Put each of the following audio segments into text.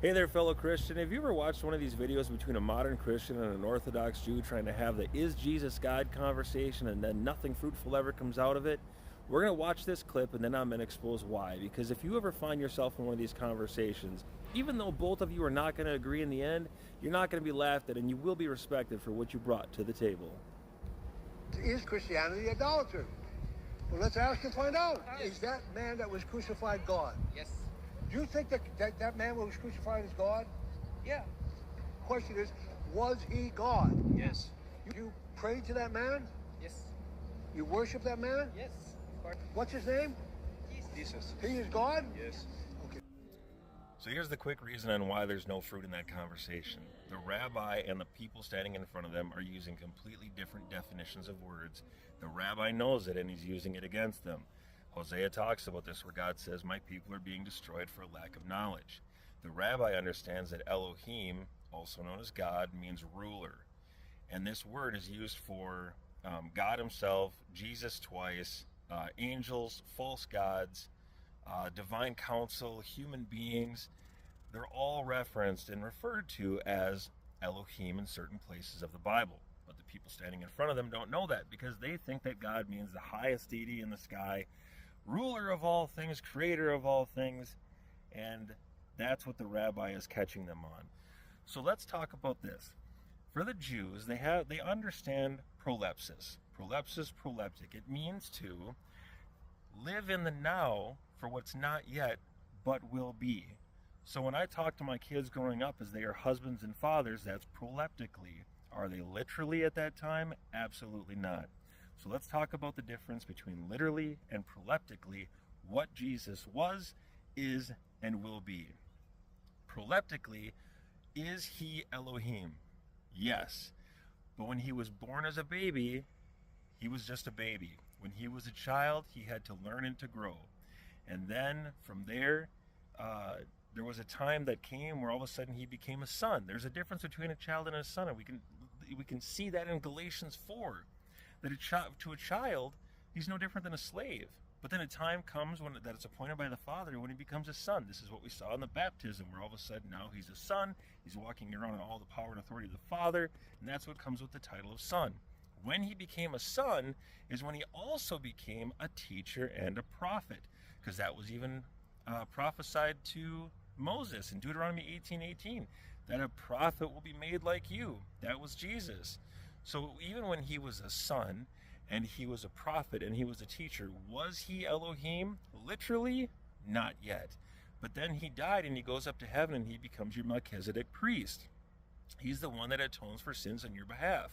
Hey there, fellow Christian. Have you ever watched one of these videos between a modern Christian and an Orthodox Jew trying to have the "Is Jesus God" conversation and then nothing fruitful ever comes out of it? We're going to watch this clip and then I'm going to expose why. Because if you ever find yourself in one of these conversations, even though both of you are not going to agree in the end, you're not going to be laughed at and you will be respected for what you brought to the table. Is Christianity idolatry? Well, let's ask and find out. Is that man that was crucified God? Yes. Do you think that man who was crucified is God? Yeah. Question is, was he God? Yes. You prayed to that man? Yes. You worship that man? Yes. Of course. What's his name? Jesus. He is God? Yes. Okay. So here's the quick reason on why there's no fruit in that conversation. The rabbi and the people standing in front of them are using completely different definitions of words. The rabbi knows it and he's using it against them. Hosea talks about this where God says, "My people are being destroyed for a lack of knowledge." The rabbi understands that Elohim, also known as God, means ruler. And this word is used for God himself, Jesus twice, angels, false gods, divine counsel, human beings. They're all referenced and referred to as Elohim in certain places of the Bible. But the people standing in front of them don't know that because they think that God means the highest deity in the sky, ruler of all things, creator of all things, and that's what the rabbi is catching them on. So let's talk about this. For the Jews, they understand prolepsis. Prolepsis, proleptic. It means to live in the now for what's not yet, but will be. So when I talk to my kids growing up as they are husbands and fathers, that's proleptically. Are they literally at that time? Absolutely not. So let's talk about the difference between literally and proleptically, what Jesus was, is, and will be. Proleptically, is he Elohim? Yes. But when he was born as a baby, he was just a baby. When he was a child, he had to learn and to grow. And then from there was a time that came where all of a sudden he became a son. There's a difference between a child and a son, and we can see that in Galatians 4. That to a child, he's no different than a slave. But then a time comes that it's appointed by the Father when he becomes a son. This is what we saw in the baptism, where all of a sudden now he's a son. He's walking around in all the power and authority of the Father, and that's what comes with the title of son. When he became a son is when he also became a teacher and a prophet, because that was even prophesied to Moses in Deuteronomy 18:18, that a prophet will be made like you. That was Jesus. So even when he was a son and he was a prophet and he was a teacher, was he Elohim? Literally, not yet. But then he died and he goes up to heaven and he becomes your Melchizedek priest. He's the one that atones for sins on your behalf.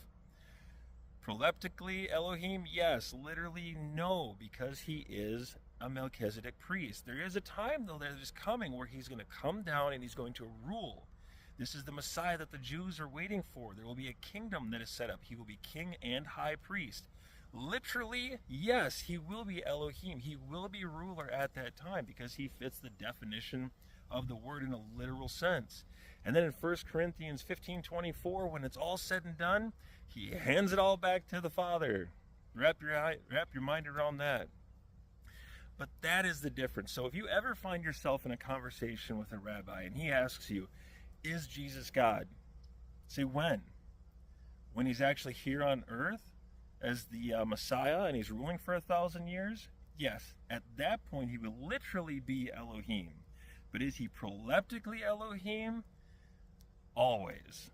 Proleptically, Elohim, yes. Literally, no, because he is a Melchizedek priest. There is a time, though, that is coming where he's going to come down and he's going to rule. This is the Messiah that the Jews are waiting for. There will be a kingdom that is set up. He will be king and high priest. Literally, yes, he will be Elohim. He will be ruler at that time because he fits the definition of the word in a literal sense. And then in 1 Corinthians 15:24, when it's all said and done, he hands it all back to the Father. Wrap your mind around that. But that is the difference. So if you ever find yourself in a conversation with a rabbi and he asks you, "Is Jesus God?" Say, when? When he's actually here on earth as the Messiah and he's ruling for 1,000 years? Yes, at that point he will literally be Elohim. But is he proleptically Elohim? Always.